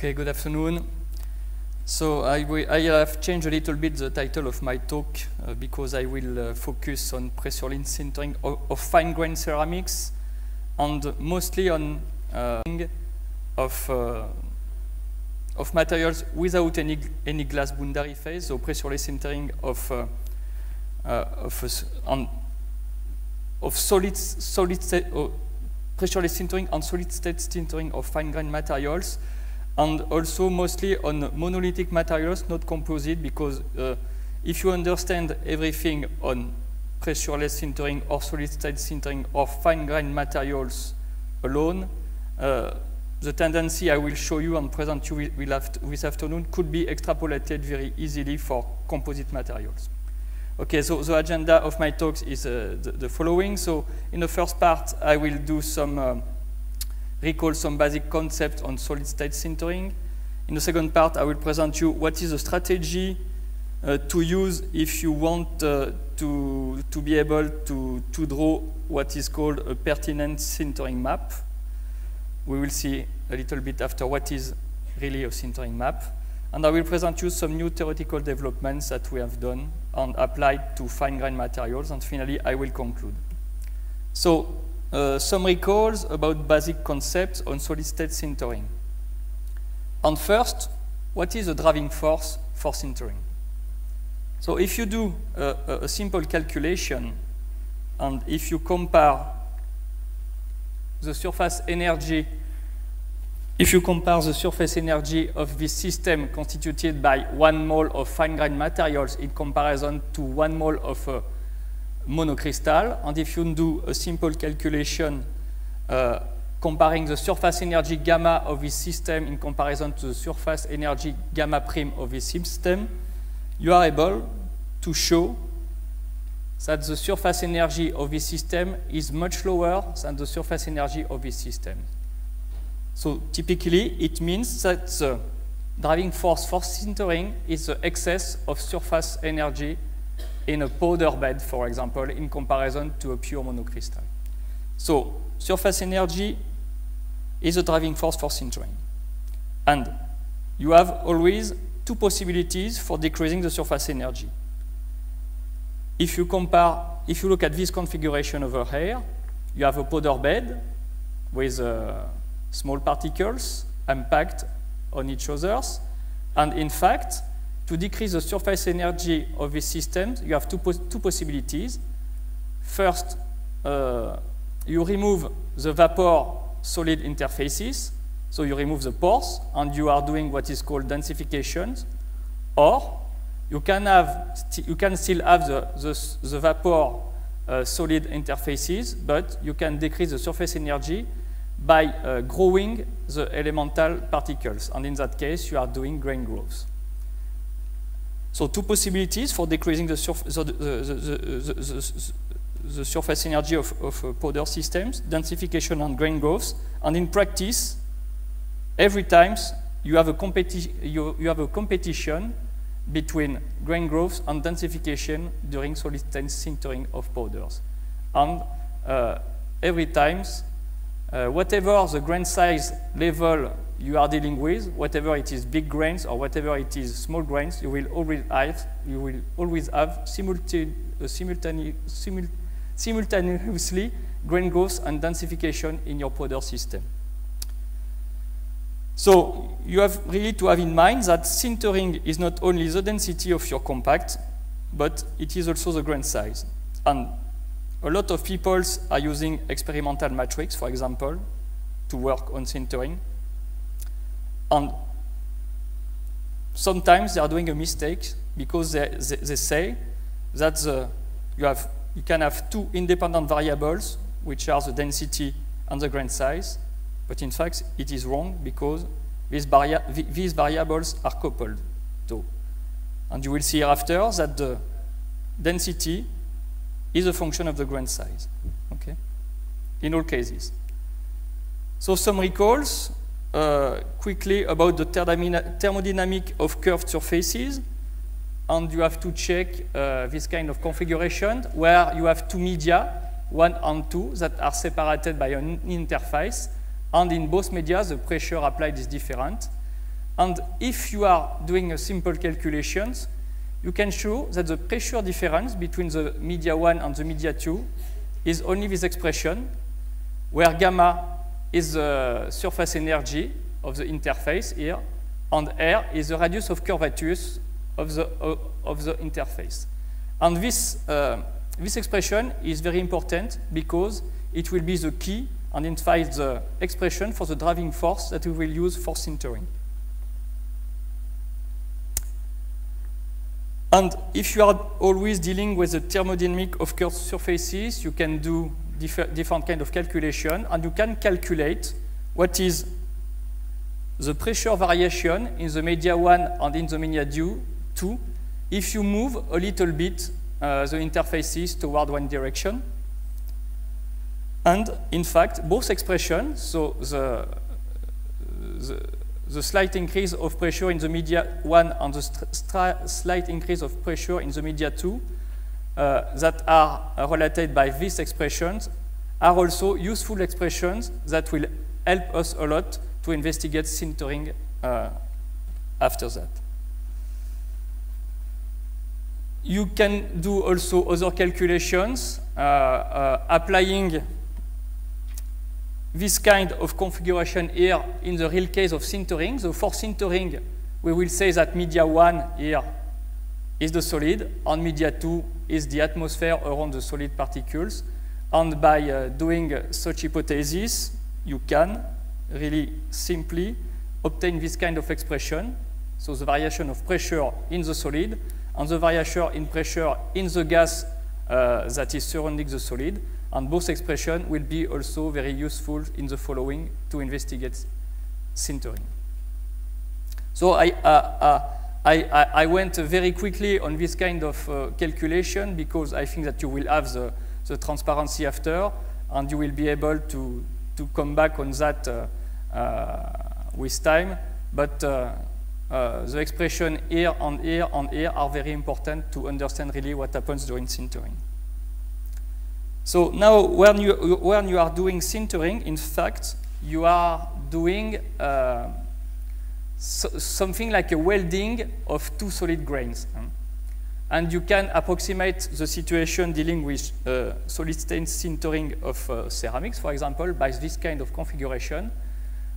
Okay, good afternoon. So I have changed a little bit the title of my talk because I will focus on pressure-lean sintering of fine-grained ceramics and mostly on of materials without any glass boundary phase, so pressure-lean sintering of pressure-lean sintering and solid-state sintering of fine-grained materials, and also mostly on monolithic materials, not composite, because if you understand everything on pressure-less sintering or solid-state sintering of fine-grained materials alone, the tendency I will show you and present you this afternoon could be extrapolated very easily for composite materials. Okay, so the agenda of my talks is the following. So in the first part, I will do recall some basic concepts on solid-state sintering. In the second part, I will present you what is the strategy to use if you want to be able to draw what is called a pertinent sintering map. We will see a little bit after what is really a sintering map. And I will present you some new theoretical developments that we have done and applied to fine-grained materials. And finally, I will conclude. So, some recalls about basic concepts on solid-state sintering. And first, what is the driving force for sintering? So if you do a simple calculation, and if you compare the surface energy, of this system constituted by 1 mole of fine-grained materials in comparison to 1 mole of monocrystal, and if you do a simple calculation comparing the surface energy gamma of this system in comparison to the surface energy gamma prime of this system, you are able to show that the surface energy of this system is much lower than the surface energy of this system. So typically, it means that the driving force for sintering is the excess of surface energy in a powder bed, for example, in comparison to a pure monocrystal. So surface energy is a driving force for sintering. And you have always two possibilities for decreasing the surface energy. If you look at this configuration over here, you have a powder bed with small particles packed on each other. And in fact, to decrease the surface energy of this system, you have two possibilities. First, you remove the vapor-solid interfaces, so you remove the pores, and you are doing what is called densification. Or you can still have the vapor-solid interfaces, but you can decrease the surface energy by growing the elemental particles, and in that case, you are doing grain growth. So two possibilities for decreasing the surface energy of powder systems, densification and grain growth. And in practice, every time you have a competition between grain growth and densification during solid-state sintering of powders. And every time, whatever the grain size level you are dealing with, whatever it is big grains or whatever it is small grains, you will always have simultaneously grain growth and densification in your powder system. So you have really to have in mind that sintering is not only the density of your compact, but it is also the grain size. And a lot of people are using experimental matrix, for example, to work on sintering. And sometimes they are doing a mistake because they say that you can have two independent variables, which are the density and the grain size. But in fact, it is wrong because these variables are coupled. And you will see hereafter that the density is a function of the grain size, okay? In all cases. So some recalls quickly about the thermodynamic of curved surfaces. And you have to check this kind of configuration where you have two media, 1 and 2, that are separated by an interface. And in both media, the pressure applied is different. And if you are doing a simple calculations, you can show that the pressure difference between the media 1 and the media 2 is only this expression, where gamma is the surface energy of the interface here, and R is the radius of curvature of the interface. And this expression is very important because it will be the key and in fact the expression for the driving force that we will use for sintering. And if you are always dealing with the thermodynamic of curved surfaces, you can do different kind of calculation, and you can calculate what is the pressure variation in the media 1 and in the media 2 if you move a little bit the interfaces toward one direction. And in fact, both expressions, so the slight increase of pressure in the media 1 and the slight increase of pressure in the media 2 that are related by these expressions are also useful expressions that will help us a lot to investigate sintering after that. You can do also other calculations applying this kind of configuration here in the real case of sintering. So for sintering, we will say that media 1 here is the solid, and media 2 is the atmosphere around the solid particles. And by doing such hypothesis, you can really simply obtain this kind of expression. So the variation of pressure in the solid and the variation in pressure in the gas that is surrounding the solid. And both expressions will be also very useful in the following to investigate sintering. So I went very quickly on this kind of calculation because I think that you will have the transparency after, and you will be able to come back on that with time. But the expression here and here and here are very important to understand really what happens during sintering. So now, when you are doing sintering, in fact, you are doing something like a welding of two solid grains. And you can approximate the situation dealing with solid stain sintering of ceramics, for example, by this kind of configuration,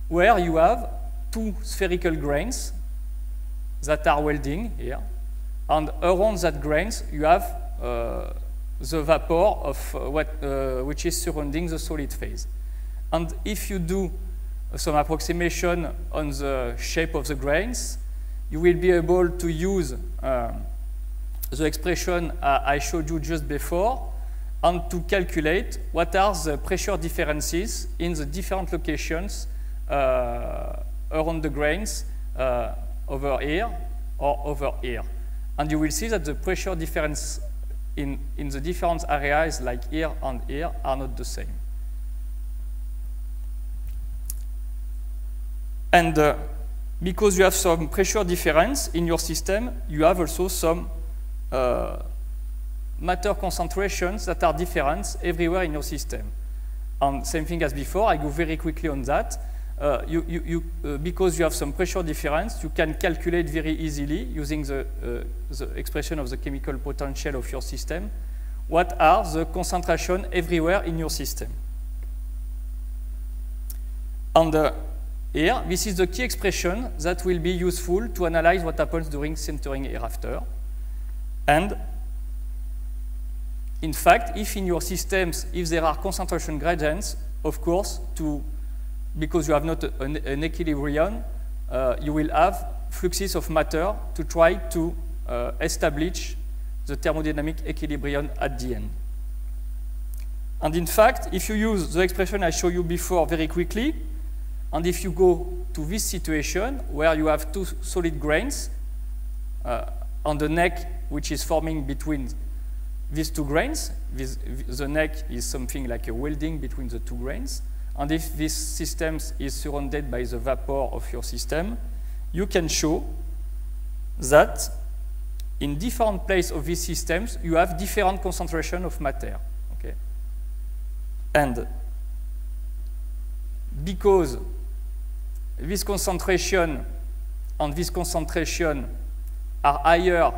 where you have two spherical grains that are welding here, and around that grains you have the vapor of which is surrounding the solid phase. And if you do some approximation on the shape of the grains, you will be able to use the expression I showed you just before, and to calculate what are the pressure differences in the different locations around the grains over here or over here. And you will see that the pressure difference in the different areas like here and here are not the same. And because you have some pressure difference in your system, you have also some matter concentrations that are different everywhere in your system. And same thing as before, I go very quickly on that. Because you have some pressure difference, you can calculate very easily using the expression of the chemical potential of your system, what are the concentrations everywhere in your system. And here, this is the key expression that will be useful to analyze what happens during sintering hereafter. And in fact, if in your systems, if there are concentration gradients, of course, because you have not an equilibrium, you will have fluxes of matter to try to establish the thermodynamic equilibrium at the end. And in fact, if you use the expression I showed you before very quickly, and if you go to this situation where you have two solid grains on the neck which is forming between these two grains, the neck is something like a welding between the two grains. And if this system is surrounded by the vapor of your system, you can show that in different places of these systems, you have different concentration of matter. Okay? And because this concentration and this concentration are higher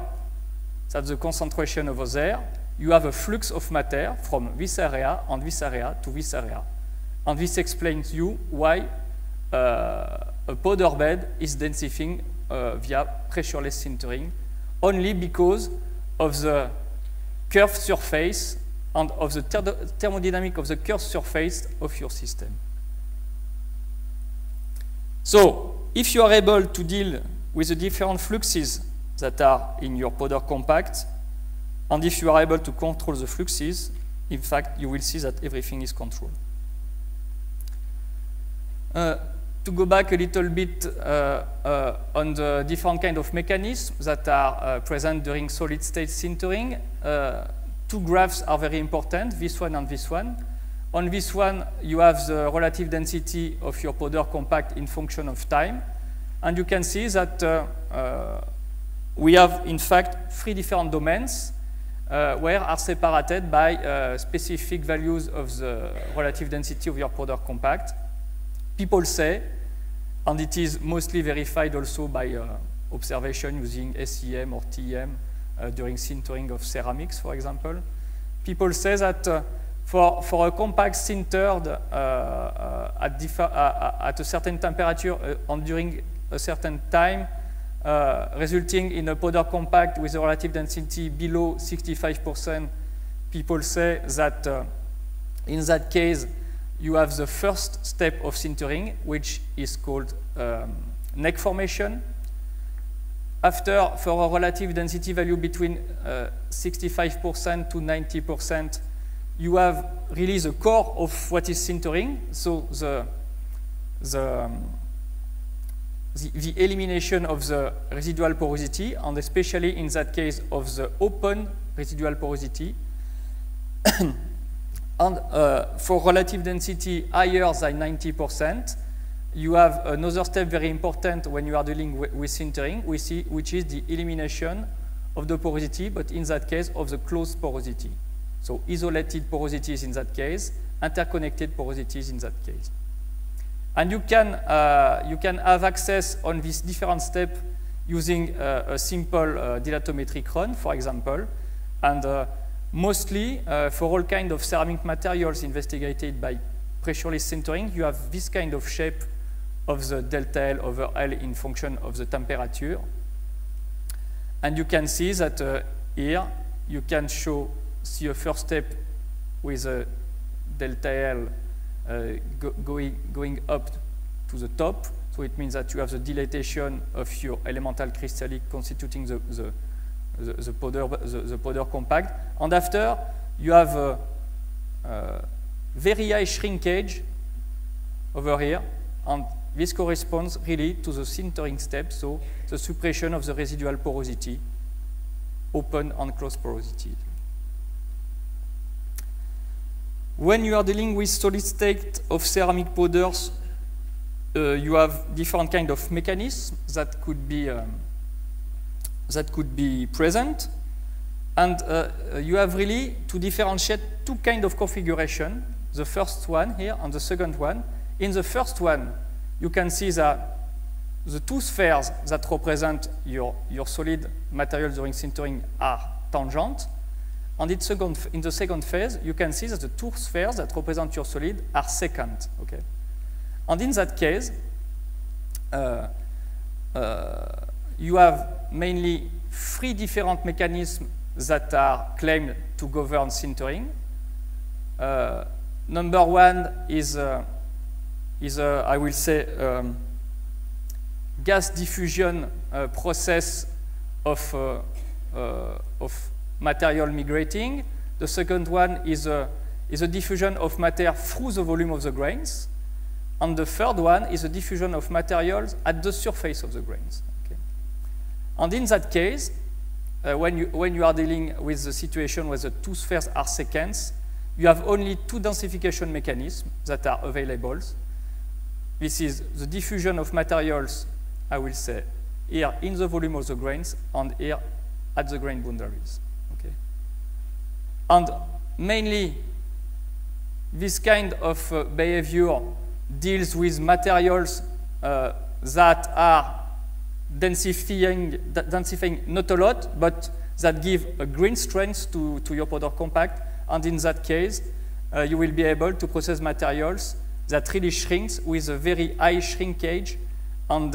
than the concentration over there, you have a flux of matter from this area and this area to this area. And this explains you why a powder bed is densifying via pressureless sintering, only because of the curved surface and of the thermodynamic of the curved surface of your system. So, if you are able to deal with the different fluxes that are in your powder compact, and if you are able to control the fluxes, in fact, you will see that everything is controlled. To go back a little bit on the different kind of mechanisms that are present during solid-state sintering, two graphs are very important, this one and this one. On this one, you have the relative density of your powder compact in function of time. And you can see that we have, in fact, three different domains where are separated by specific values of the relative density of your powder compact. People say, and it is mostly verified also by observation using SEM or TEM during sintering of ceramics, for example. People say that for a compact sintered at a certain temperature and during a certain time, resulting in a powder compact with a relative density below 65%, people say that in that case, you have the first step of sintering, which is called neck formation. After, for a relative density value between 65% to 90%, you have really the core of what is sintering, so the elimination of the residual porosity, and especially in that case of the open residual porosity. And for relative density higher than 90%, you have another step very important when you are dealing with sintering, which is the elimination of the porosity, but in that case of the closed porosity. So isolated porosities in that case, interconnected porosities in that case. And you can have access on this different step using a simple dilatometric run, for example, and mostly for all kinds of ceramic materials investigated by pressureless sintering, you have this kind of shape of the delta L over L in function of the temperature. And you can see that here you can see a first step with a delta L going up to the top. So it means that you have the dilatation of your elemental crystallic constituting the powder compact. And after, you have a very high shrinkage over here. And this corresponds really to the sintering step, so the suppression of the residual porosity, open and closed porosity. When you are dealing with solid state of ceramic powders, you have different kind of mechanisms that could be present, and you have really to differentiate two kind of configuration. The first one here and the second one. In the first one, you can see that the two spheres that represent your solid material during sintering are tangent. And in the second phase, you can see that the two spheres that represent your solid are secant. Okay? And in that case, you have mainly three different mechanisms that are claimed to govern sintering. Number one is I will say, gas diffusion process of material migrating. The second one is a diffusion of matter through the volume of the grains. And the third one is a diffusion of materials at the surface of the grains. Okay? And in that case, when you are dealing with the situation where the two spheres are secants, you have only two densification mechanisms that are available. This is the diffusion of materials, I will say, here in the volume of the grains and here at the grain boundaries. Okay? And mainly, this kind of behavior deals with materials that are densifying not a lot, but that give a green strength to your powder compact, and in that case, you will be able to process materials that really shrinks with a very high shrinkage, and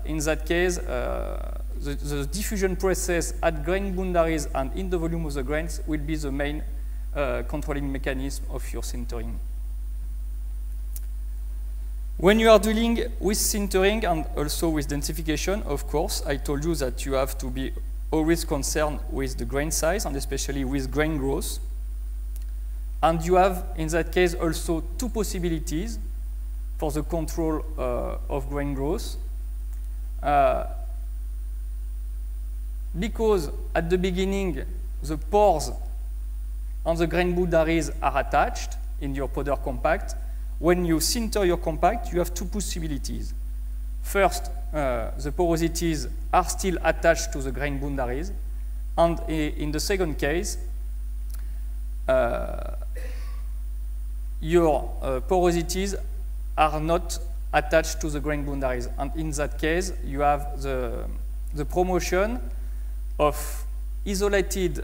in that case, the diffusion process at grain boundaries and in the volume of the grains will be the main controlling mechanism of your sintering. When you are dealing with sintering and also with densification, of course, I told you that you have to be always concerned with the grain size and especially with grain growth. And you have, in that case, also two possibilities for the control of grain growth. Because at the beginning, the pores on the grain boundaries are attached in your powder compact, when you sinter your compact, you have two possibilities. First, the porosities are still attached to the grain boundaries, and in the second case, your porosities are not attached to the grain boundaries, and in that case, you have the promotion of isolated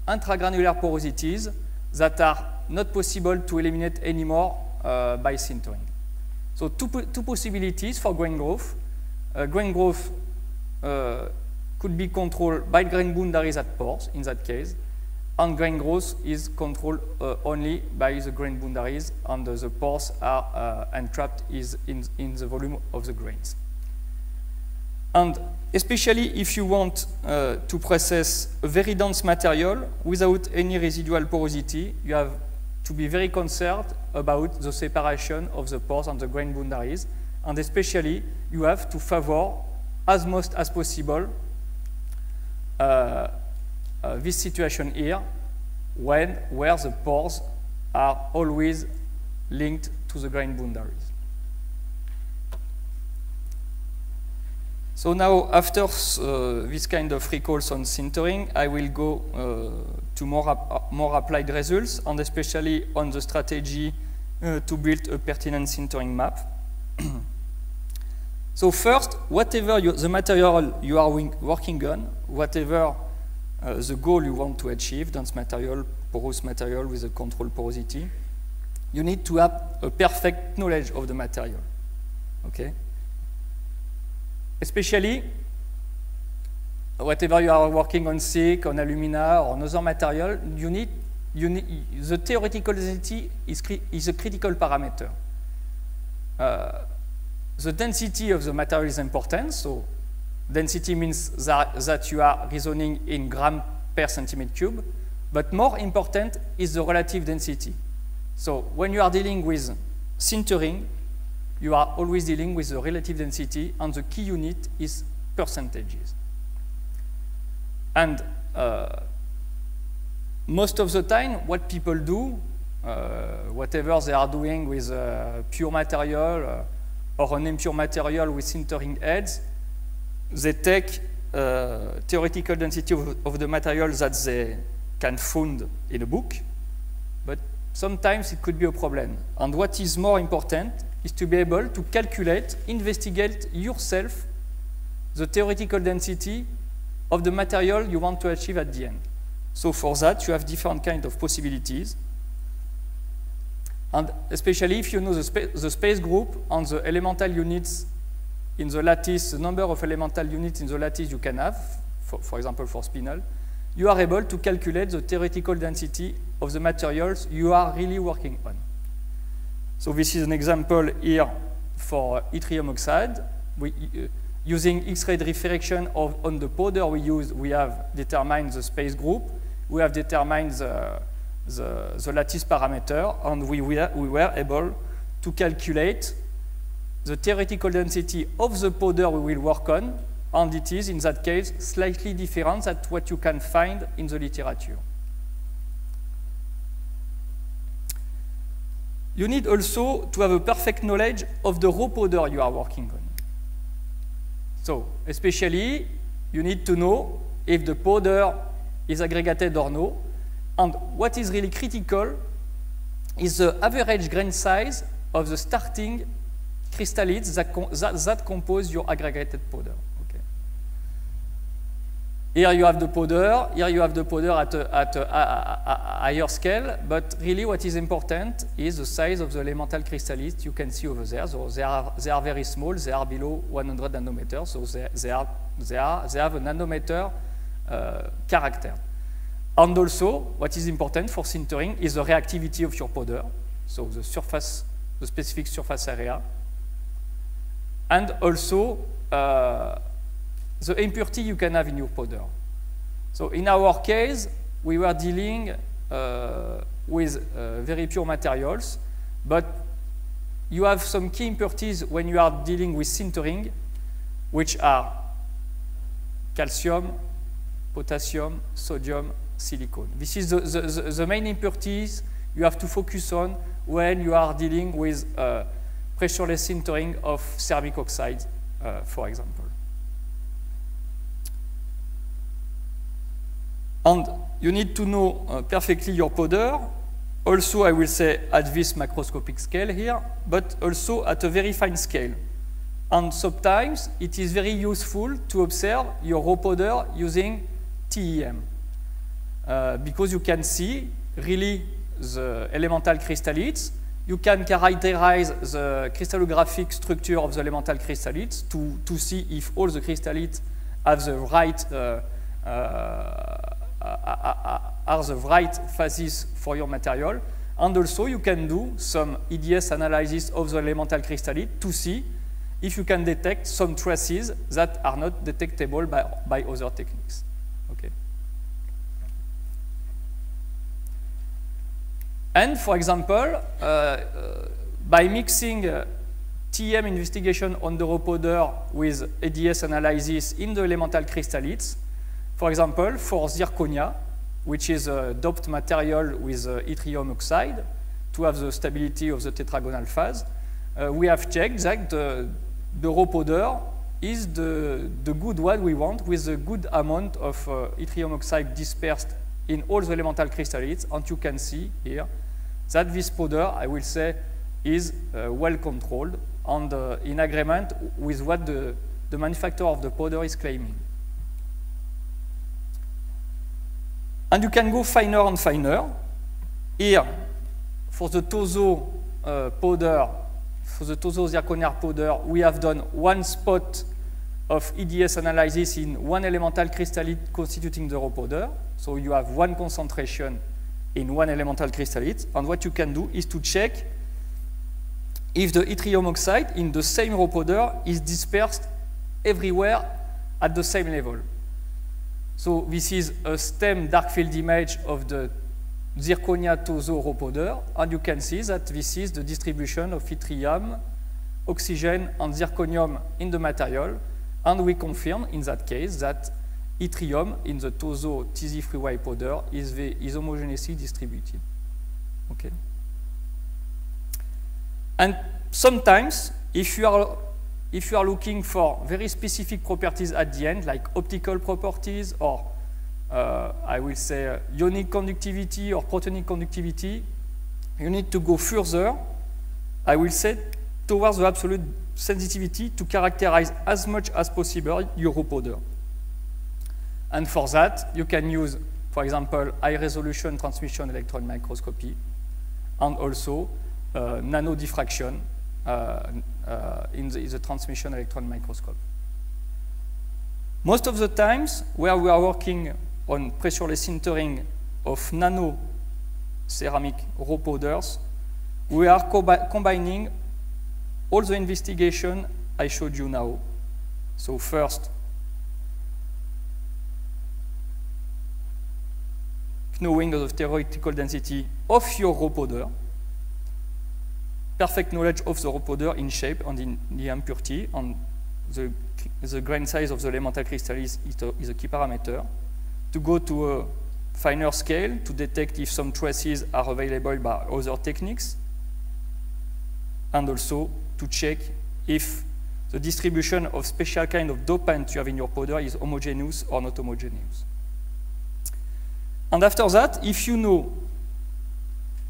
intragranular porosities that are not possible to eliminate anymore by sintering. So two possibilities for grain growth. Grain growth could be controlled by grain boundaries at pores, in that case, and grain growth is controlled only by the grain boundaries, and the pores are entrapped in the volume of the grains. And especially if you want to process a very dense material without any residual porosity, you have to be very concerned about the separation of the pores and the grain boundaries, and especially you have to favor as much as possible this situation here, where the pores are always linked to the grain boundaries. So now, after this kind of recalls on sintering, I will go to more applied results, and especially on the strategy to build a pertinent sintering map. So first, whatever the material you are working on, whatever the goal you want to achieve, dense material, porous material with a controlled porosity, you need to have a perfect knowledge of the material, okay? Especially, whatever you are working on SiC, on alumina, or another material, the theoretical density is a critical parameter. The density of the material is important, so density means that you are reasoning in grams per centimeter cube, but more important is the relative density. So when you are dealing with sintering, you are always dealing with the relative density, and the key unit is percentages. And most of the time, what people do, whatever they are doing with pure material or an impure material with sintering heads, they take theoretical density of the material that they can find in a book, but sometimes it could be a problem. And what is more important is to be able to calculate, investigate yourself the theoretical density of the material you want to achieve at the end. So for that, you have different kinds of possibilities. And especially if you know the space group and the elemental units in the lattice, the number of elemental units in the lattice you can have, for example, for spinel, you are able to calculate the theoretical density of the materials you are really working on. So this is an example here for yttrium oxide. Using X-ray diffraction on the powder we have determined the space group, we have determined the lattice parameter, and we were able to calculate the theoretical density of the powder we will work on, and it is, in that case, slightly different than what you can find in the literature. You need also to have a perfect knowledge of the raw powder you are working on. So, especially, you need to know if the powder is aggregated or no, and what is really critical is the average grain size of the starting crystallites that compose your aggregated powder. Okay. Here you have the powder, here you have the powder at a higher scale, but really what is important is the size of the elemental crystallite you can see over there. So they are very small, they are below 100 nanometers, so they have a nanometer character. And also, what is important for sintering is the reactivity of your powder, so the specific surface area, and also the impurity you can have in your powder. So in our case, we were dealing with very pure materials, but you have some key impurities when you are dealing with sintering, which are calcium, potassium, sodium, silicon. This is the main impurities you have to focus on when you are dealing with pressureless sintering of ceramic oxide, for example. And you need to know perfectly your powder. Also, I will say at this macroscopic scale here, but also at a very fine scale. And sometimes it is very useful to observe your raw powder using TEM, because you can see really the elemental crystallites. You can characterize the crystallographic structure of the elemental crystallites to see if all the crystallites have the right phases for your material. And also you can do some EDS analysis of the elemental crystallite to see if you can detect some traces that are not detectable by other techniques. Okay. And for example, by mixing TEM investigation on the raw powder with EDS analysis in the elemental crystallites, for example, for zirconia, which is a doped material with yttrium oxide, to have the stability of the tetragonal phase, we have checked that the raw powder is the good one we want, with a good amount of yttrium oxide dispersed in all the elemental crystallites. And you can see here that this powder, I will say, is well controlled and in agreement with what the manufacturer of the powder is claiming. And you can go finer and finer. Here, for the Tozo powder, for the Tozo zirconium powder, we have done one spot of EDS analysis in one elemental crystallite constituting the raw powder. So you have one concentration in one elemental crystallite. And what you can do is to check if the yttrium oxide in the same raw powder is dispersed everywhere at the same level. So this is a STEM dark field image of the zirconia Tozo raw powder, and you can see that this is the distribution of yttrium, oxygen, and zirconium in the material, and we confirm in that case that yttrium in the Tozo TZ3Y powder is homogeneously distributed. Okay. And sometimes, if you are looking for very specific properties at the end, like optical properties or I will say ionic conductivity or protonic conductivity, you need to go further, I will say, towards the absolute sensitivity to characterize as much as possible your raw powder. And for that, you can use, for example, high-resolution transmission electron microscopy and also nano diffraction in the transmission electron microscope. Most of the times where we are working on pressureless sintering of nano ceramic raw powders, we are combining all the investigation I showed you now. So first, knowing of the theoretical density of your raw powder, perfect knowledge of the raw powder in shape and in the impurity, and the grain size of the elemental crystal is a key parameter. To go to a finer scale to detect if some traces are available by other techniques, and also to check if the distribution of special kind of dopant you have in your powder is homogeneous or not homogeneous. And after that, if you know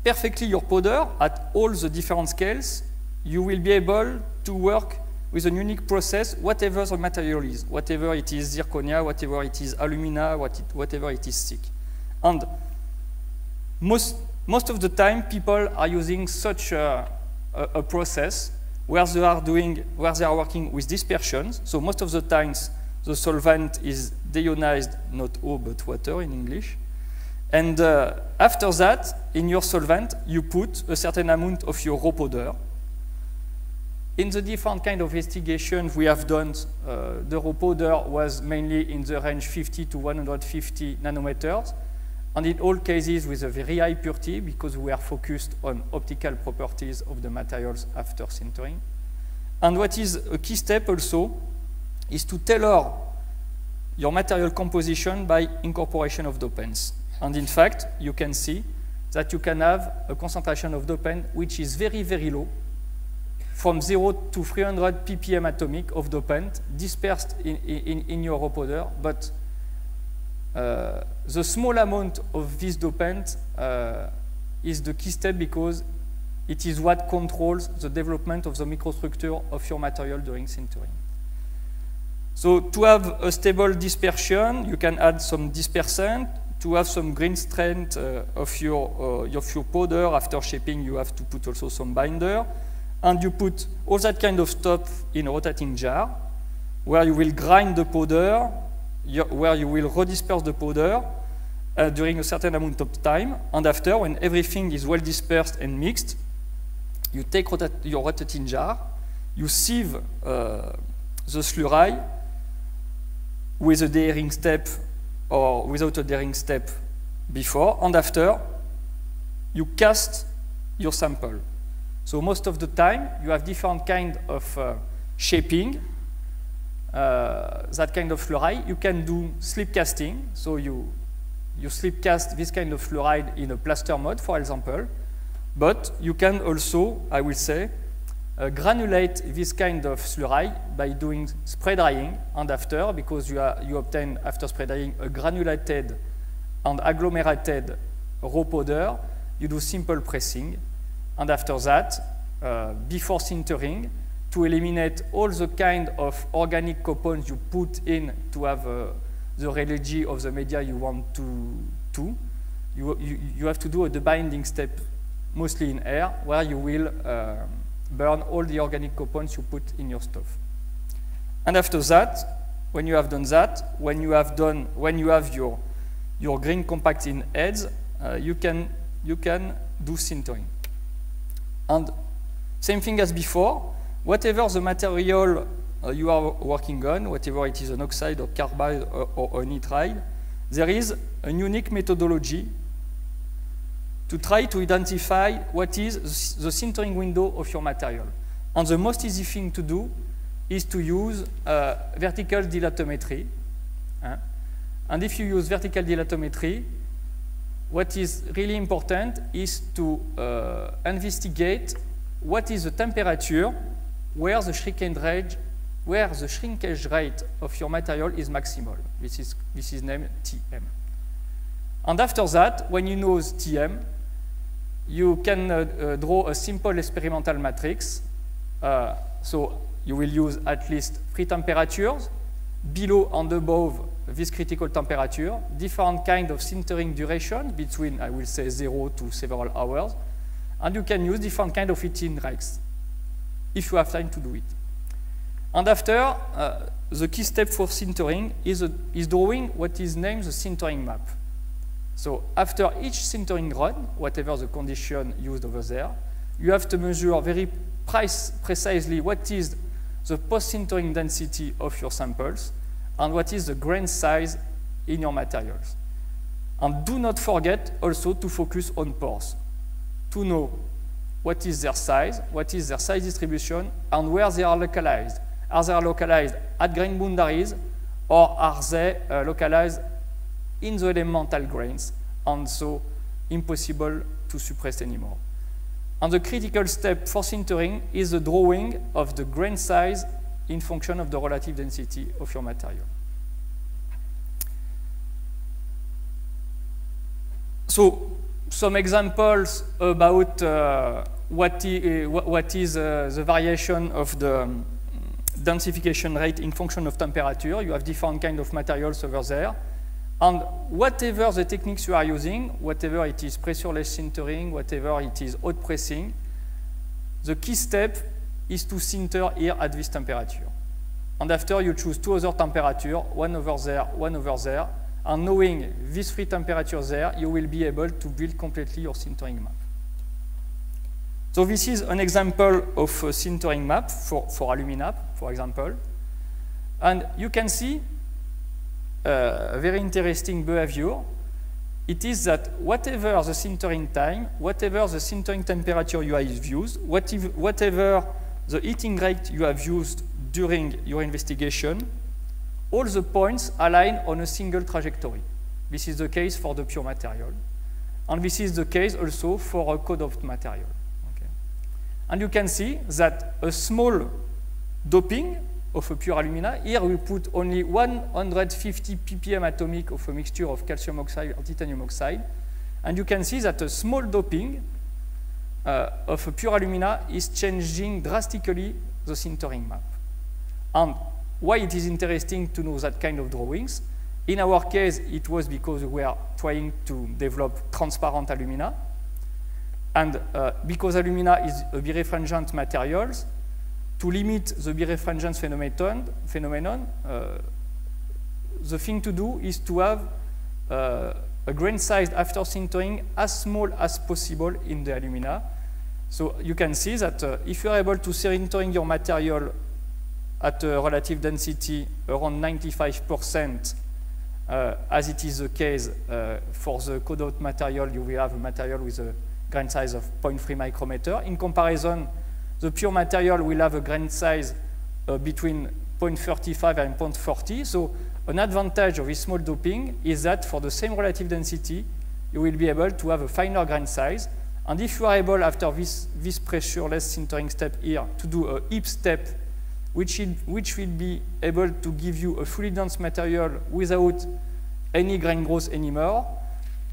perfectly your powder at all the different scales, you will be able to work with a unique process, whatever the material is, whatever it is zirconia, whatever it is alumina, whatever it is thick. And most of the time, people are using such a process where they are working with dispersions. So most of the times, the solvent is deionized, not O, but water in English. And after that, in your solvent, you put a certain amount of your raw powder. In the different kind of investigations we have done, the raw powder was mainly in the range 50 to 150 nanometers, and in all cases with a very high purity because we are focused on optical properties of the materials after sintering. And what is a key step also is to tailor your material composition by incorporation of dopants. And in fact, you can see that you can have a concentration of dopant which is very, very low, from 0 to 300 ppm atomic of dopant dispersed in your raw powder, but the small amount of this dopant is the key step because it is what controls the development of the microstructure of your material during sintering. So to have a stable dispersion, you can add some dispersant. To have some green strength of your powder after shaping, you have to put also some binder. And you put all that kind of stuff in a rotating jar, where you will grind the powder, where you will redisperse the powder during a certain amount of time. And after, when everything is well dispersed and mixed, you take your rotating jar, you sieve the slurry with a dehering step or without a dehering step before, and after, you cast your sample. So most of the time, you have different kind of shaping, that kind of fluoride. You can do slip casting, so you slip cast this kind of fluoride in a plaster mode, for example, but you can also, I will say, granulate this kind of slurry by doing spray drying, and after, because you obtain, after spray drying, a granulated and agglomerated raw powder, you do simple pressing, and after that, before sintering, to eliminate all the kind of organic compounds you put in to have the rheology of the media you want to you have to do a debinding step, mostly in air, where you will burn all the organic compounds you put in your stuff. And after that, when you have done that, when you have your green compacting heads, you can do sintering. And same thing as before, whatever the material you are working on, whatever it is an oxide or carbide or a nitride, there is a unique methodology to try to identify what is the sintering window of your material. And the most easy thing to do is to use vertical dilatometry. And if you use vertical dilatometry, what is really important is to investigate what is the temperature where the shrinkage rate of your material is maximal. This is named Tm. And after that, when you know Tm, you can draw a simple experimental matrix. So you will use at least 3 temperatures, below and above this critical temperature, different kind of sintering duration between, I will say, 0 to several hours, and you can use different kind of heating rates if you have time to do it. And after, the key step for sintering is drawing what is named the sintering map. So after each sintering run, whatever the condition used over there, you have to measure very precisely what is the post-sintering density of your samples and what is the grain size in your materials. And do not forget also to focus on pores, to know what is their size distribution, and where they are localized. Are they localized at grain boundaries, or are they localized in the elemental grains, and so impossible to suppress anymore? And the critical step for sintering is the drawing of the grain size in function of the relative density of your material. So, some examples about what is the variation of the densification rate in function of temperature. You have different kind of materials over there. And whatever the techniques you are using, whatever it is pressureless sintering, whatever it is hot pressing, the key step is to sinter here at this temperature. And after you choose two other temperatures, one over there, and knowing these three temperatures there, you will be able to build completely your sintering map. So this is an example of a sintering map for alumina, for example. And you can see a very interesting behavior. It is that whatever the sintering time, whatever the sintering temperature you have used, whatever the heating rate you have used during your investigation, all the points align on a single trajectory. This is the case for the pure material. And this is the case also for a co-doped material. Okay. And you can see that a small doping of a pure alumina, here we put only 150 ppm atomic of a mixture of calcium oxide or titanium oxide. And you can see that a small doping of a pure alumina is changing drastically the sintering map. And why it is interesting to know that kind of drawings? In our case, it was because we are trying to develop transparent alumina. And because alumina is a birefringent material, to limit the birefringence phenomenon, the thing to do is to have a grain size after sintering as small as possible in the alumina. So you can see that if you are able to sintering your material at a relative density around 95%, as it is the case for the co-doped material, you will have a material with a grain size of 0.3 micrometer. In comparison, the pure material will have a grain size between 0.35 and 0.40. So an advantage of this small doping is that for the same relative density, you will be able to have a finer grain size. And if you are able, after this pressureless sintering step here, to do a heap step, which will be able to give you a fully dense material without any grain growth anymore,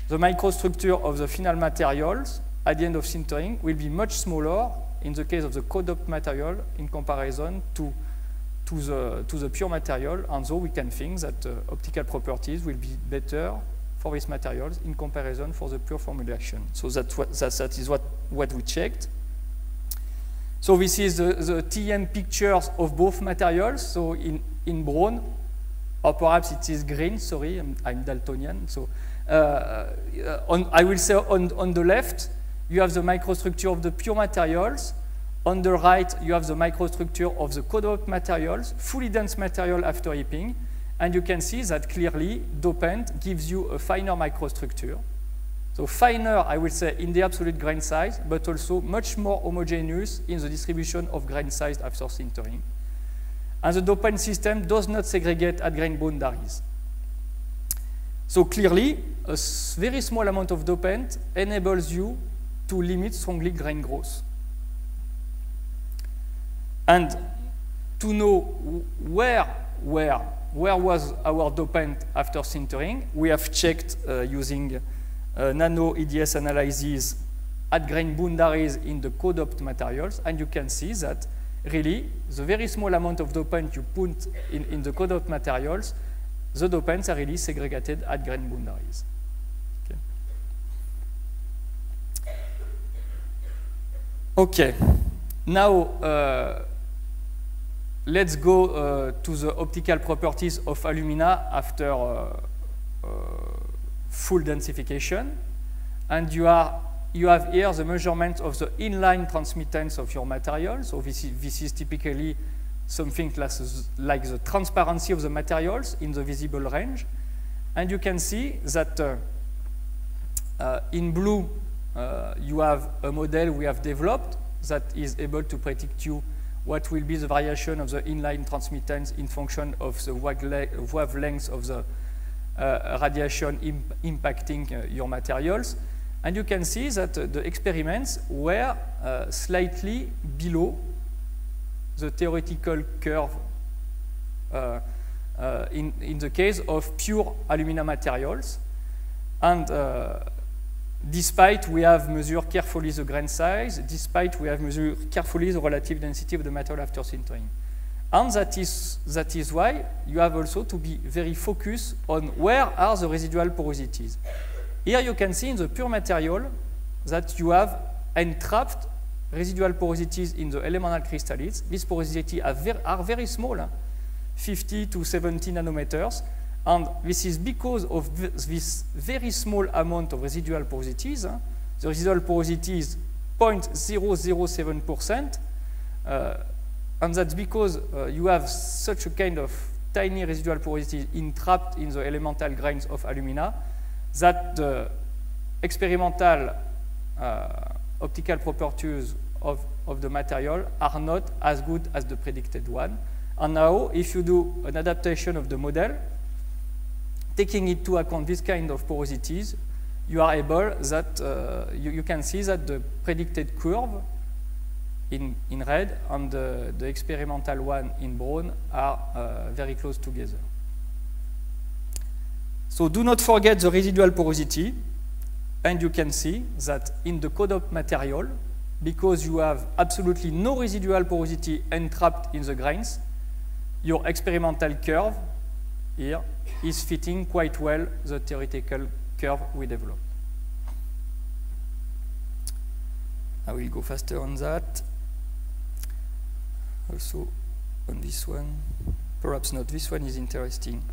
the microstructure of the final materials at the end of sintering will be much smaller in the case of the co-doped material in comparison to the pure material, and so we can think that optical properties will be better for these materials in comparison for the pure formulation. So that is what we checked. So this is the TM pictures of both materials. So in brown, or perhaps it is green, sorry, I'm Daltonian. So I will say on the left, you have the microstructure of the pure materials. On the right, you have the microstructure of the co-doped materials, fully dense material after heaping. And you can see that clearly, dopant gives you a finer microstructure. So finer, I will say, in the absolute grain size, but also much more homogeneous in the distribution of grain size after sintering. And the dopant system does not segregate at grain boundaries. So clearly, a very small amount of dopant enables you to limit strongly grain growth. And to know where was our dopant after sintering, we have checked using nano EDS analysis at grain boundaries in the co-doped materials, and you can see that really the very small amount of dopant you put in the co-doped materials, the dopants are really segregated at grain boundaries. Okay, now let's go to the optical properties of alumina after full densification. And you have here the measurement of the inline transmittance of your material. So this is typically something like the transparency of the materials in the visible range. And you can see that in blue, you have a model we have developed that is able to predict you what will be the variation of the inline transmittance in function of the wavelength of the radiation impacting your materials. And you can see that the experiments were slightly below the theoretical curve in the case of pure alumina materials. And despite we have measured carefully the grain size, despite we have measured carefully the relative density of the material after sintering. And that is why you have also to be very focused on where are the residual porosities. Here you can see in the pure material that you have entrapped residual porosities in the elemental crystallites. These porosities are very small, 50 to 70 nanometers. And this is because of this very small amount of residual porosities. The residual porosity is 0.007%. And that's because you have such a kind of tiny residual porosity entrapped in the elemental grains of alumina that the experimental optical properties of the material are not as good as the predicted one. And now, if you do an adaptation of the model, taking into account this kind of porosities, you are able that you can see that the predicted curve in red and the experimental one in brown are very close together. So do not forget the residual porosity, and you can see that in the CODOP material, because you have absolutely no residual porosity entrapped in the grains, your experimental curve here is fitting quite well the theoretical curve we developed. I will go faster on that. Also on this one, perhaps not, this one is interesting.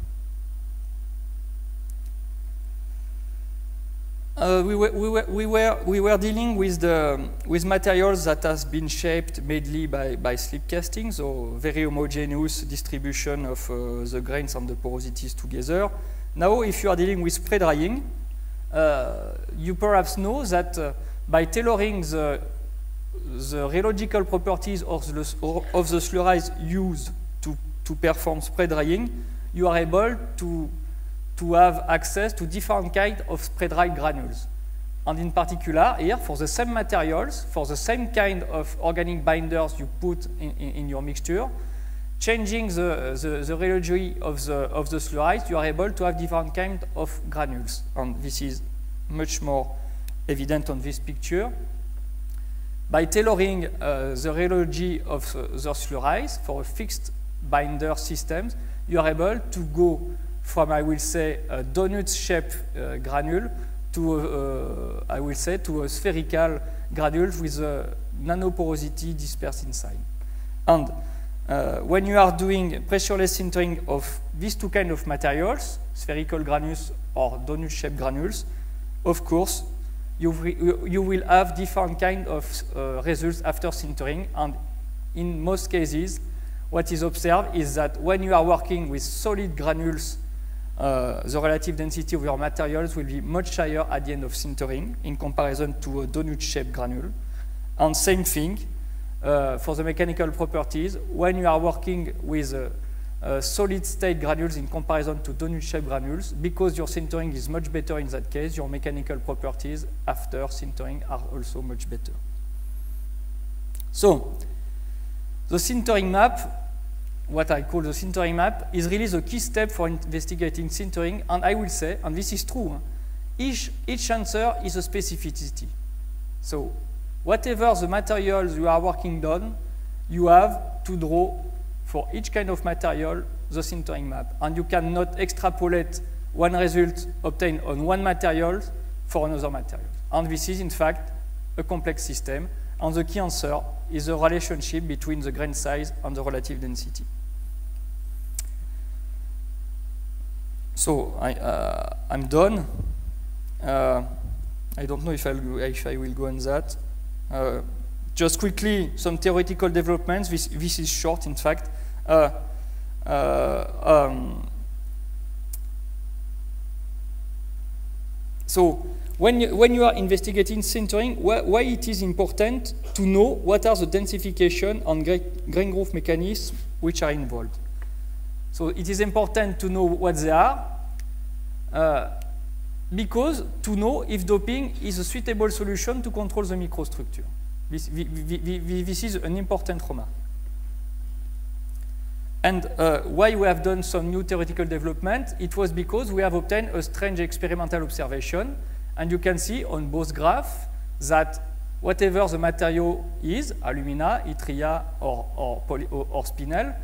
We were dealing with materials that has been shaped mainly by slip casting, so very homogeneous distribution of the grains and the porosities together. Now, if you are dealing with spray drying, you perhaps know that by tailoring the rheological properties of the slurries used to perform spray drying, you are able to have access to different kinds of spray dry granules. And in particular, here, for the same materials, for the same kind of organic binders you put in your mixture, changing the rheology of the slurries, you are able to have different kinds of granules. And this is much more evident on this picture. By tailoring the rheology of the slurries for a fixed binder systems, you are able to go from, I will say, a donut-shaped granule to, I will say, to a spherical granule with a nanoporosity dispersed inside. And when you are doing pressureless sintering of these two kinds of materials, spherical granules or donut-shaped granules, of course, you will have different kinds of results after sintering. And in most cases, what is observed is that when you are working with solid granules, the relative density of your materials will be much higher at the end of sintering in comparison to a donut-shaped granule. And same thing for the mechanical properties. When you are working with solid-state granules in comparison to donut-shaped granules, because your sintering is much better in that case, your mechanical properties after sintering are also much better. So, the sintering map, what I call the sintering map, is really the key step for investigating sintering. And I will say, and this is true, each answer is a specificity. So whatever the materials you are working on, you have to draw for each kind of material the sintering map. And you cannot extrapolate one result obtained on one material for another material. And this is, in fact, a complex system. And the key answer is the relationship between the grain size and the relative density. So I'm done. I don't know if I will go on that. Just quickly, some theoretical developments. This is short, in fact. So when you are investigating sintering, why it is important to know what are the densification and grain growth mechanisms which are involved. So it is important to know what they are, because to know if doping is a suitable solution to control the microstructure. This is an important remark. And why we have done some new theoretical development, it was because we have obtained a strange experimental observation. And you can see on both graphs that whatever the material is, alumina, yttria, or spinel,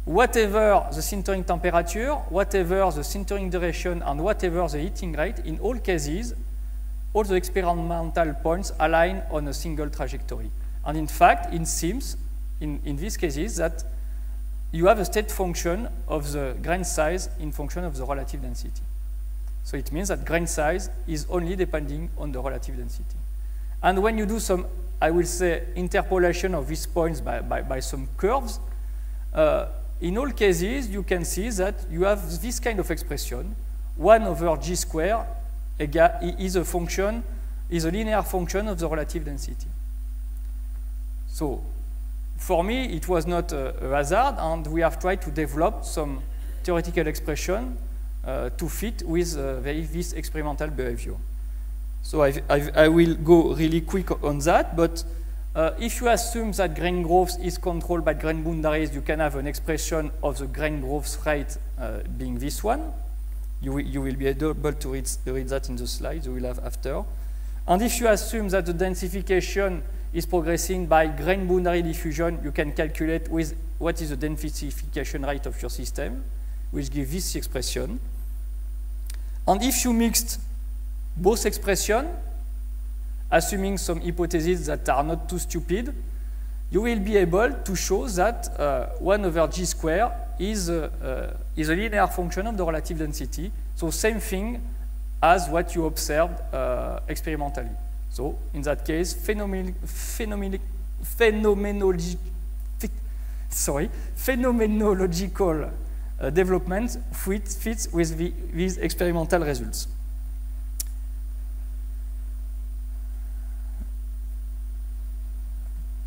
whatever the sintering temperature, whatever the sintering duration, and whatever the heating rate, in all cases, all the experimental points align on a single trajectory. And in fact, it seems, in these cases, that you have a state function of the grain size in function of the relative density. So it means that grain size is only depending on the relative density. And when you do some, I will say, interpolation of these points by some curves, in all cases, you can see that you have this kind of expression, 1 over g squared is a linear function of the relative density. So for me, it was not a hazard, and we have tried to develop some theoretical expression to fit with this experimental behavior. So I will go really quick on that, but if you assume that grain growth is controlled by grain boundaries, you can have an expression of the grain growth rate being this one. You will be able to read that in the slides you will have after. And if you assume that the densification is progressing by grain boundary diffusion, you can calculate with what is the densification rate of your system, which gives this expression. And if you mixed both expressions, assuming some hypotheses that are not too stupid, you will be able to show that 1 over g squared is a linear function of the relative density. So same thing as what you observed experimentally. So in that case, phenomenological development fits with these experimental results.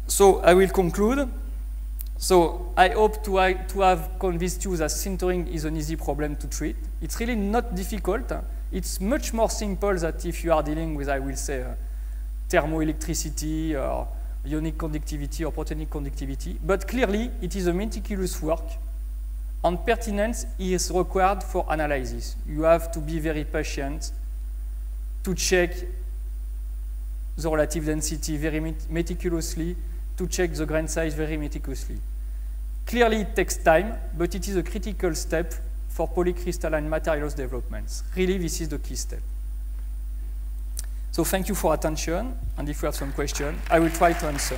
So I will conclude. So I hope to have convinced you that sintering is an easy problem to treat. It's really not difficult. It's much more simple than if you are dealing with, I will say, thermoelectricity or ionic conductivity or protonic conductivity. But clearly, it is a meticulous work, and pertinence is required for analysis. You have to be very patient to check the relative density very meticulously, to check the grain size very meticulously. Clearly, it takes time, but it is a critical step for polycrystalline materials developments. Really, this is the key step. So thank you for attention, and if you have some questions, I will try to answer.